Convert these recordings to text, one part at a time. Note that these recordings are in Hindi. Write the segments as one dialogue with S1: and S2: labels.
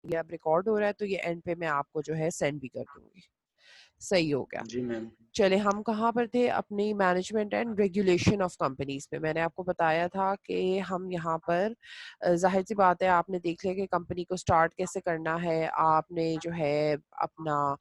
S1: ये अब रिकॉर्ड हो रहा है तो ये एंड पे मैं आपको जो है सेंड भी कर दूंगी। सही हो गया।
S2: जी मैम।
S1: चले हम कहाँ पर थे, अपनी management and regulation of companies पे। मैंने आपको बताया था कि हम यहाँ पर जाहिर सी बात है आपने देख लिया कि कंपनी को स्टार्ट कैसे करना है, आपने जो है अपना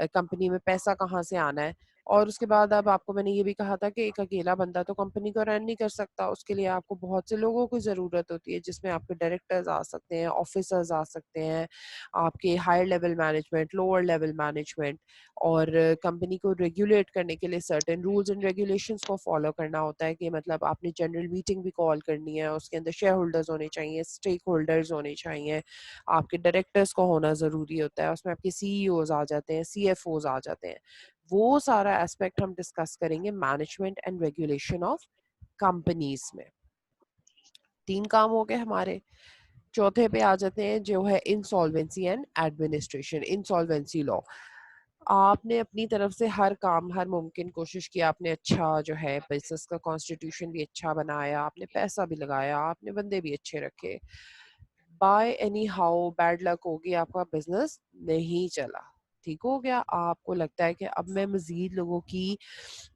S1: कंपनी में पैसा कहाँ से आना है। और उसके बाद अब आपको मैंने ये भी कहा था कि एक अकेला बंदा तो कंपनी को रन नहीं कर सकता, उसके लिए आपको बहुत से लोगों की ज़रूरत होती है, जिसमें आपके डायरेक्टर्स आ सकते हैं, ऑफिसर्स आ सकते हैं, आपके higher level management, lower level management. और कंपनी को रेगुलेट करने के लिए सर्टेन रूल्स एंड रेगुलेशंस को फॉलो करना होता है कि मतलब आपने जनरल मीटिंग भी कॉल करनी है, उसके अंदर शेयर होल्डर्स होने चाहिए, स्टेक होल्डर्स होने चाहिए, आपके डायरेक्टर्स को होना ज़रूरी होता है, उसमें आपके सीईओज आ जाते हैं, सीएफओज आ जाते हैं। वो सारा एस्पेक्ट हम डिस्कस करेंगे management and regulation of companies में। 3 काम हो गए हमारे। चौथे पे आ जाते हैं जो है insolvency and administration, insolvency law. आपने अपनी तरफ से हर काम, हर मुमकिन कोशिश की, आपने अच्छा जो है बिजनेस का कॉन्स्टिट्यूशन भी अच्छा बनाया, आपने पैसा भी लगाया, आपने बंदे भी अच्छे रखे, by any how bad luck होगी, आपका बिजनेस नहीं चला, ठीक हो गया, आपको लगता है कि अब मैं मजीद लोगों की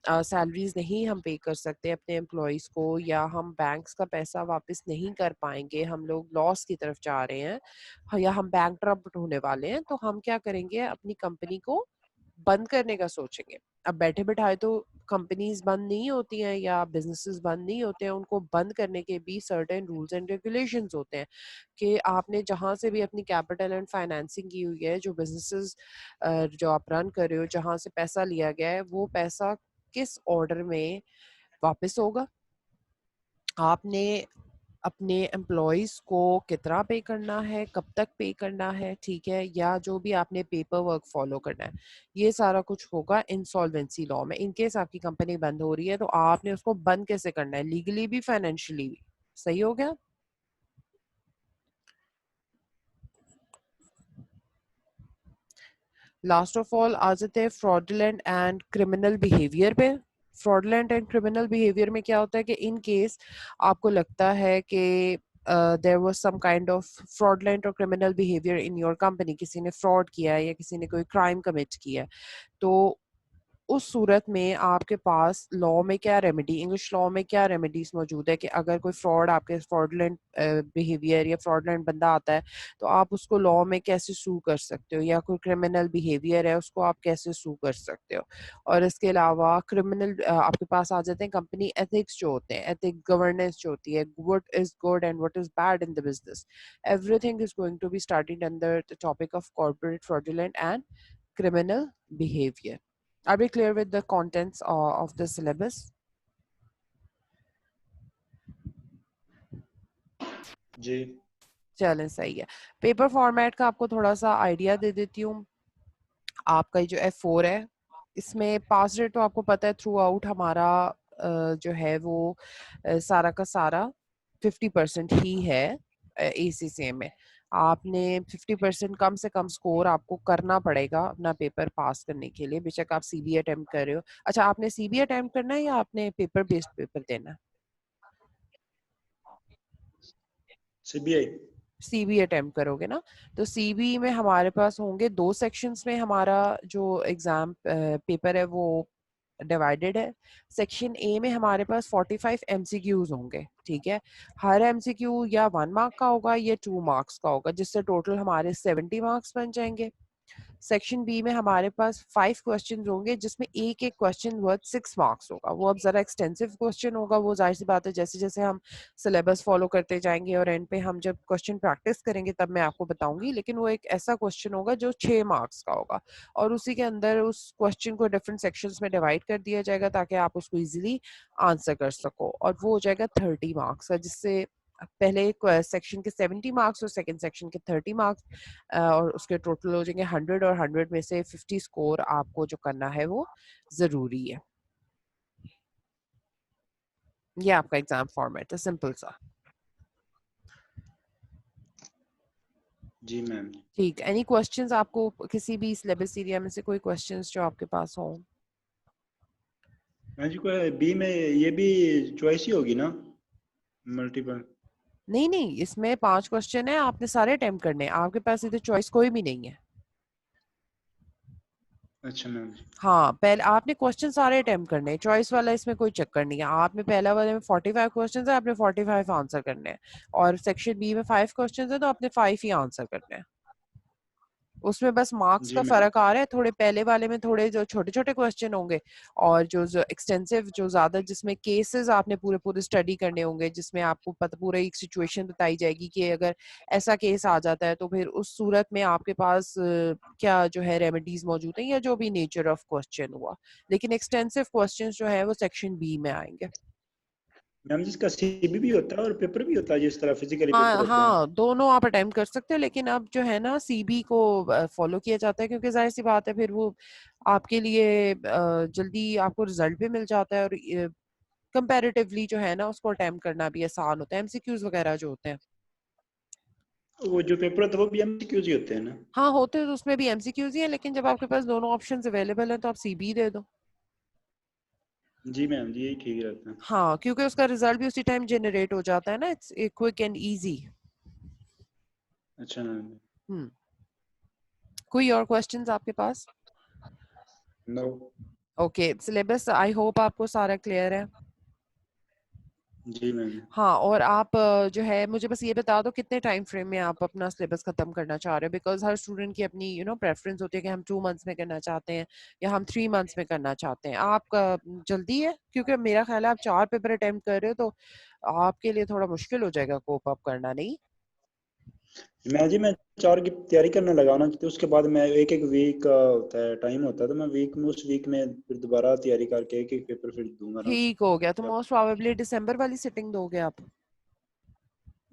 S1: सैलरीज नहीं हम पे कर सकते अपने एम्प्लॉयज़ को, या हम बैंक्स का पैसा वापस नहीं कर पाएंगे, हम लोग लॉस की तरफ जा रहे हैं, या हम बैंकरप्ट होने वाले हैं, तो हम क्या करेंगे, अपनी कंपनी को बंद करने का सोचेंगे। अब बैठे बिठाए तो कंपनीज बंद नहीं होती हैं या बिजनेसेस बंद नहीं होते हैं, उनको बंद करने के भी सर्टेन रूल्स एंड रेगुलेशंस होते हैं कि आपने जहां से भी अपनी कैपिटल एंड फाइनेंसिंग की हुई है, जो बिजनेसेस जो आप रन कर रहे हो, जहां से पैसा लिया गया है, वो पैसा किस ऑर्डर में वापस होगा, आपने अपने एम्प्लॉयज को कितना पे करना है, कब तक पे करना है, ठीक है, या जो भी आपने पेपर वर्क फॉलो करना है, ये सारा कुछ होगा इंसॉल्वेंसी लॉ में। इनकेस आपकी कंपनी बंद हो रही है तो आपने उसको बंद कैसे करना है, लीगली भी फाइनेंशियली भी। सही हो गया। लास्ट ऑफ ऑल आ जाते हैं फ्रॉडुलेंट एंड क्रिमिनल बिहेवियर पे। फ्रॉडुलेंट एंड क्रिमिनल बिहेवियर में क्या होता है कि इन केस आपको लगता है कि there was some kind of fraudulent और criminal behaviour in your company, किसी ने फ्रॉड किया है या किसी ने कोई क्राइम कमिट किया है, तो उस सूरत में आपके पास लॉ में क्या रेमेडी, इंग्लिश लॉ में क्या रेमेडीज मौजूद है कि अगर कोई फ्रॉड, आपके फ्रॉडलेंट बिहेवियर या फ्रॉडलेंट बंदा आता है, तो आप उसको लॉ में कैसे सू कर सकते हो, या कोई क्रिमिनल बिहेवियर है उसको आप कैसे सू कर सकते हो। और इसके अलावा क्रिमिनल आपके पास आ जाते हैं कंपनी एथिक्स जो होते हैं, एथिक गवर्नेंस जो होती है, what is good and what is bad in the business, everything is going to be started under the topic of corporate fraudulent and criminal behavior. Are we clear with the contents of the syllabus?
S2: जी
S1: चलें, सही है। पेपर फॉर्मेट का आपको थोड़ा सा आइडिया दे देती हूँ। आपका ये जो F4 है, इसमें पास रेट तो आपको पता है थ्रू आउट हमारा जो है वो सारा का सारा 50% ही है ACCA में। आपने 50% कम से कम स्कोर आपको करना पड़ेगा अपना पेपर पास करने के लिए, बेशक आप CBA अटेम्प्ट कर रहे हो। अच्छा, आपने CBA अटेम्प्ट करना है या आपने पेपर बेस्ड पेपर देना है?
S2: सीबीआई।
S1: CBA अटेम्प्ट करोगे ना, तो CBE में हमारे पास होंगे 2 सेक्शंस में हमारा जो एग्जाम पेपर है वो डिवाइडेड है। सेक्शन ए में हमारे पास 45 MCQs होंगे, ठीक है। हर MCQ या 1 मार्क का होगा या 2 मार्क्स का होगा, जिससे टोटल हमारे 70 मार्क्स बन जाएंगे। सेक्शन बी में हमारे पास 5 क्वेश्चन होंगे, जिसमें एक एक क्वेश्चन वर्थ 6 मार्क्स होगा। वो अब जरा एक्सटेंसिव क्वेश्चन होगा, वो जाहिर सी बात है जैसे जैसे हम सिलेबस फॉलो करते जाएंगे और एंड पे हम जब क्वेश्चन प्रैक्टिस करेंगे तब मैं आपको बताऊंगी, लेकिन वो एक ऐसा क्वेश्चन होगा जो 6 मार्क्स का होगा, और उसी के अंदर उस क्वेश्चन को डिफरेंट सेक्शंस में डिवाइड कर दिया जाएगा ताकि आप उसको इजीली आंसर कर सको, और वो हो जाएगा 30 मार्क्स का, जिससे पहले सेक्शन के 70 मार्क्स और सेकंड सेक्शन के 30 मार्क्स, और उसके टोटल हो जाएंगे 100, और 100 में से 50 स्कोर आपको जो करना है वो जरूरी है। ये आपका एग्जाम फॉर्मेट है, सिंपल सा।
S2: जी मैम।
S1: ठीक, एनी क्वेश्चंस आपको किसी भी सिलेबस एरिया में से, कोई क्वेश्चंस जो आपके पास हो?
S2: मैम जी, कोई बी में ये भी चॉइस ही होगी ना, मल्टीपल?
S1: नहीं नहीं, इसमें 5 क्वेश्चन है, आपने सारे अटेम्प्ट करने हैं, आपके पास इधर चॉइस कोई भी नहीं है।
S2: अच्छा मैम जी।
S1: हाँ, पहले आपने क्वेश्चन सारे अटेम्प्ट करने हैं, चॉइस वाला इसमें कोई चक्कर नहीं है। आपने पहला वाले में 45 क्वेश्चन है, आपने 45 आंसर करने हैं, और सेक्शन बी में 5 क्वेश्चन है, तो आपने 5 ही आंसर करने हैं। उसमें बस मार्क्स
S2: जी
S1: का
S2: मैम।
S1: फर्क आ रहा है, थोड़े पहले वाले में थोड़े जो छोटे छोटे क्वेश्चन होंगे, और जो एक्सटेंसिव, जो ज्यादा, जिसमें केसेस आपने पूरे पूरे स्टडी करने होंगे, जिसमें आपको पता पूरा एक सिचुएशन बताई जाएगी कि अगर ऐसा केस आ जाता है तो फिर उस सूरत में आपके पास क्या जो है रेमेडीज मौजूद हैं, या जो भी नेचर ऑफ क्वेश्चन हुआ। लेकिन एक्सटेंसिव क्वेश्चन जो है वो सेक्शन बी में आएंगे।
S2: मैम जिसका सीबी भी होता है और पेपर भी होता है, जिस तरह फिजिकली पेपर
S1: हाँ
S2: होते हैं।
S1: हाँ, दोनों आप अटेम्प्ट कर सकते हो, लेकिन अब जो है ना सीबी को फॉलो किया जाता है, क्योंकि जाहिर सी बात है फिर वो आपके लिए जल्दी आपको रिजल्ट भी मिल जाता है, और कंपैरेटिवली जो है ना उसको अटेम्प्ट करना भी आसान होता है, एमसीक्यूज वगैरह जो होते हैं।
S2: वो जो पेपर होता है वो भी एमसीक्यूज ही होते हैं ना?
S1: हाँ होते हैं, तो उसमें भी एमसीक्यूज ही है, लेकिन जब आपके पास दोनों ऑप्शन अवेलेबल है तो आप सीबी दे दो।
S2: जी मैम जी, यही ठीक रहता है।
S1: हाँ, क्योंकि उसका रिजल्ट भी उसी टाइम जनरेट हो जाता है ना, इट्स क्विक एंड इजी।
S2: अच्छा मैम।
S1: हम्म। कोई और क्वेश्चंस आपके पास?
S2: No.
S1: Okay, syllabus I hope आपको सारा क्लियर है।
S2: जी मैम।
S1: हाँ, और आप जो है मुझे बस ये बता दो कितने टाइम फ्रेम में आप अपना सिलेबस खत्म करना चाह रहे हो, बिकॉज हर स्टूडेंट की अपनी प्रेफरेंस होती है कि हम 2 मंथ्स में करना चाहते हैं या हम 3 मंथ्स में करना चाहते हैं। आपका जल्दी है? क्योंकि मेरा ख्याल है आप 4 पेपर अटेम्प्ट कर रहे हो, तो आपके लिए थोड़ा मुश्किल हो जाएगा कोप अप करना, नहीं?
S2: मैं 4 की तैयारी करने लगा ना, तो उसके बाद मैं एक एक वीक का होता है, टाइम होता है, तो मैं वीक में, उस वीक में फिर दोबारा तैयारी करके एक एक पेपर फिर दूंगा आराम
S1: ठीक हो गया, तो
S2: से।
S1: मोस्ट प्रोबेबली दिसंबर वाली सिटिंग दोगे आप?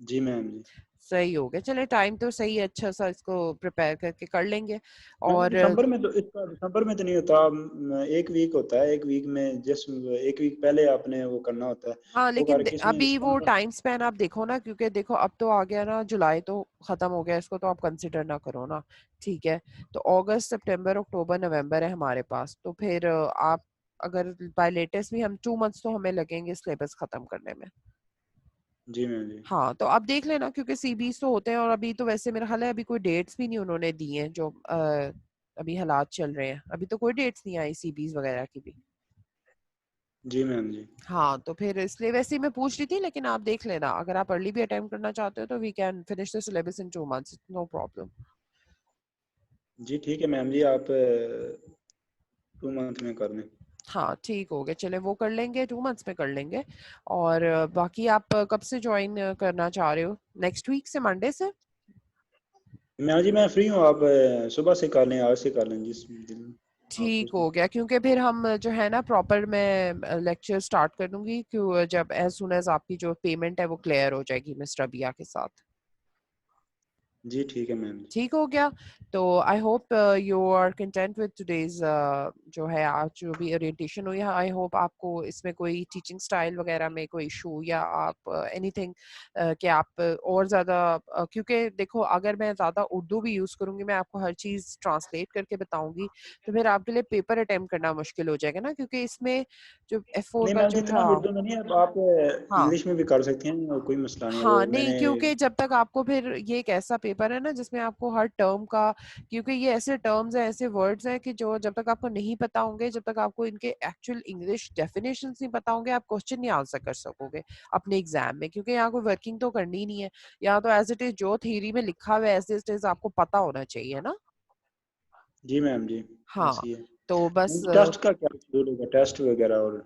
S2: जी मैम जी।
S1: सही हो गया, चले टाइम तो सही है, अच्छा सा इसको प्रिपेयर करके कर लेंगे।
S2: मैम
S1: और
S2: दिसंबर में तो, इसका दिसंबर में तो नहीं होता। एक वीक होता है, एक वीक में जस्ट एक वीक पहले आपने वो करना होता है।
S1: हाँ,
S2: वो
S1: लेकिन
S2: करके इसमें
S1: अभी वो टाइम स्पैन आप देखो ना, क्योंकि देखो अब तो आ गया ना जुलाई, तो खत्म हो गया, इसको तो आप कंसिडर ना करो ना। ठीक है, तो अगस्त सितंबर अक्टूबर नवंबर है हमारे पास, तो फिर आप अगर बाय लेटेस्ट भी हम 2 मंथ्स तो हमें लगेंगे सिलेबस खत्म करने में।
S2: जी मैम जी।
S1: हाँ, तो आप देख लेना, क्योंकि सीबीज तो होते हैं, और अभी तो वैसे मेरा ख्याल है अभी कोई डेट्स भी नहीं उन्होंने दी हैं, जो अभी हालात चल रहे हैं, अभी तो कोई डेट्स नहीं आई सीबीज वगैरह की भी।
S2: जी मैम जी।
S1: हाँ, तो फिर इसलिए वैसे ही मैं पूछ रही थी, लेकिन आप देख लेना, अगर आप अर्ली भी अटेम्प्ट करना चाहते हो तो we can finish the syllabus in 2 months, no problem.
S2: जी ठीक है मैम जी, आप 2 मंथ में कर लें।
S1: हाँ ठीक हो गया, चले वो कर लेंगे, 2 मंथ्स में कर लेंगे। और बाकी आप कब से ज्वाइन करना चाह रहे हो? नेक्स्ट वीक से, मंडे से?
S2: मैं जी मैं फ्री हूँ, आप सुबह से कर लें, आज से कर लें, जिस दिन आपको।
S1: ठीक हो गया, क्योंकि फिर हम जो है ना प्रॉपर मैं लेक्चर स्टार्ट कर दूंगी, क्यों जब एज सुन एज आपकी जो पेमेंट है वो क्लियर हो जाएगी मिस्टर बिया के साथ।
S2: जी ठीक है मैम जी।
S1: ठीक हो गया। तो I hope you are content with today's जो है आज जो भी ओरिएंटेशन हुई है, आई होप आपको इसमें कोई टीचिंग स्टाइल वगैरह में कोई इशू, या आप एनीथिंग कि आप और ज़्यादा क्योंकि देखो अगर मैं ज़्यादा उर्दू भी यूज़ करूँगी, मैं आपको हर चीज़ ट्रांसलेट करके बताऊंगी, तो फिर आपके लिए पेपर अटेम्प्ट करना मुश्किल हो जाएगा ना, क्योंकि इसमें जो F4
S2: नहीं
S1: का
S2: मैम
S1: जो
S2: जी, इतना
S1: है।
S2: उर्दू में नहीं है, आप
S1: हाँ
S2: इंग्लिश में भी कर सकते हैं, कोई मसला नहीं है,
S1: हाँ,
S2: वो
S1: नहीं
S2: मैंने।
S1: क्योंकि जब तक आपको फिर ये एक ऐसा पेपर है ना जिसमें आपको हर टर्म का, क्योंकि ये ऐसे टर्म्स हैं, ऐसे वर्ड्स हैं कि जो जब तक आपको नहीं पता होंगे, जब तक आपको इनके एक्चुअल इंग्लिश डेफिनेशंस नहीं पता होंगे, आप क्वेश्चन नहीं आंसर कर सकोगे अपने एग्जाम में, क्योंकि यहाँ कोई वर्किंग तो करनी ही नहीं है। यहाँ तो एज इट इज जो थ्योरी में लिखा हुआ है एज इट इज आपको पता होना चाहिए ना।
S2: जी मैम जी।
S1: हाँ,
S2: ऐसी है।
S1: तो बस
S2: टेस्ट का क्या शेड्यूल होगा, टेस्ट वगैरह और?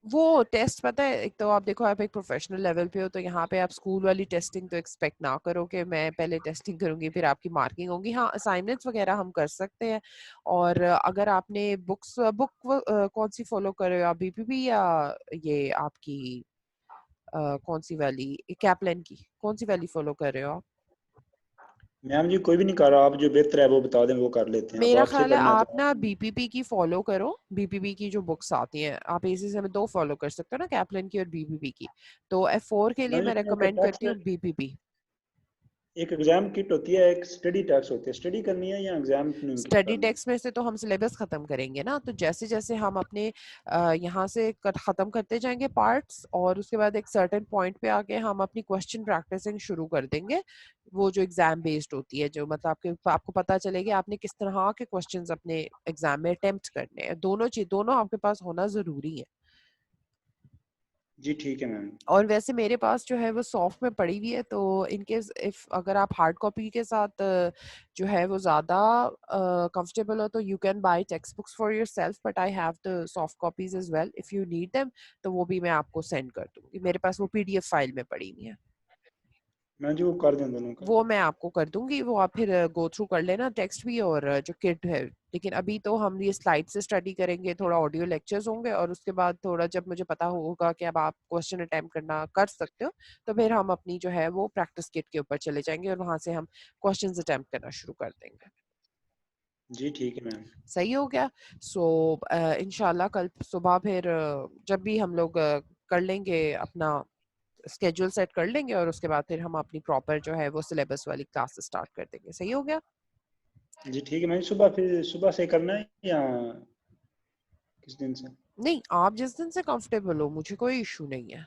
S1: वो टेस्ट पता है, एक तो आप देखो आप एक प्रोफेशनल लेवल पे हो, तो यहाँ पे आप स्कूल वाली टेस्टिंग तो एक्सपेक्ट ना करो कि मैं पहले टेस्टिंग करूंगी फिर आपकी मार्किंग होगी। हाँ, असाइनमेंट्स वगैरह हम कर सकते हैं। और अगर आपने बुक कौन सी फॉलो कर रहे हो आप, बीपीपी या ये आपकी कौन सी वाली, कैपलन की कौन सी वाली फॉलो कर रहे हो आप?
S2: मैम जी कोई भी नहीं कर रहा, आप जो बेहतर है वो बता दें, वो कर लेते हैं, अब
S1: मेरा
S2: आपसे
S1: ख्याल है
S2: करना है
S1: आप
S2: तो
S1: ना
S2: आप।
S1: बीपीपी की फॉलो करो, बीपीपी की जो बुक्स आती हैं आप इसी से में दो फॉलो कर सकते हो ना, कैपलन की और बीपीपी की। तो F4 के लिए
S2: मैम जी
S1: मैं
S2: इसमें एक
S1: रेकमेंड करती
S2: टेक्स्ट,
S1: हूँ बीपीपी।
S2: एक एग्जाम किट होती है, एक स्टडी टेक्स्ट होती है, स्टडी करनी है या एग्जाम किट
S1: स्टडी
S2: करनी है?
S1: टेक्स्ट में से तो हम सिलेबस खत्म करेंगे ना, तो जैसे जैसे हम अपने यहाँ से खत्म करते जाएंगे पार्ट्स, और उसके बाद एक सर्टेन पॉइंट पे आके हम अपनी क्वेश्चन प्रैक्टिसिंग शुरू कर देंगे, वो जो एग्जाम बेस्ड होती है, जो मतलब आपको पता चलेगी आपने किस तरह के क्वेश्चंस अपने एग्जाम में अटेम्प्ट करने हैं। दोनों चीज, दोनों आपके पास होना जरूरी है।
S2: जी ठीक है मैम।
S1: और वैसे मेरे पास जो है वो सॉफ्ट में पड़ी हुई है, तो इनकेस इफ अगर आप हार्ड कॉपी के साथ जो है वो ज़्यादा कंफर्टेबल हो, तो you can buy text books for your self, but I have the soft copies as well if you need them, तो वो भी मैं आपको सेंड कर दूंगी। मेरे पास वो पीडीएफ फाइल में पड़ी हुई है,
S2: मैं जो कर दें दोनों का।
S1: वो मैं आपको कर दूंगी। वो आप फिर गो थ्रू कर लेना टेक्स्ट भी और जो किट है। लेकिन अभी तो हम ये स्लाइड से स्टडी करेंगे, थोड़ा ऑडियो लेक्चर्स होंगे, और उसके बाद थोड़ा जब मुझे पता होगा कि अब आप क्वेश्चन अटेम्प्ट करना कर सकते हो, तो फिर हम अपनी जो है वो प्रैक्टिस किट के ऊपर चले जाएंगे और वहां से हम क्वेश्चंस अटेम्प्ट करना शुरू कर देंगे।
S2: जी ठीक है मैम।
S1: सही हो गया। सो इंशाल्लाह कल सुबह फिर जब भी हम लोग कर लेंगे अपना स्केड्यूल सेट कर लेंगे, और उसके बाद फिर हम अपनी प्रॉपर जो है वो सिलेबस वाली क्लास स्टार्ट कर देंगे। सही हो गया।
S2: जी ठीक है मैम, सुबह फिर सुबह से करना है या किस दिन से?
S1: नहीं, आप जिस दिन से कंफर्टेबल हो, मुझे कोई इशू नहीं है।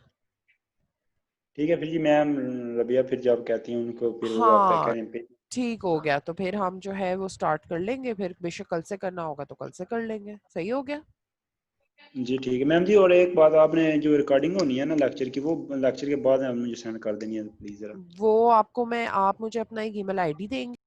S2: ठीक है फिर जी मैम, रबिया फिर जब कहती हैं उनको, फिर वो आप
S1: हाँ,
S2: करें पे।
S1: ठीक हो गया, तो फिर हम जो है वो स्टार्ट कर लेंगे, फिर बेशक कल से करना होगा तो कल से कर लेंगे। सही हो गया।
S2: जी ठीक है मैम जी, और एक बात, आपने जो रिकॉर्डिंग होनी है ना लेक्चर की, वो लेक्चर के बाद मुझे सेंड कर देनी है प्लीज़ ज़रा।
S1: वो आपको मैं, आप मुझे अपना एक ईमेल आईडी देंगे।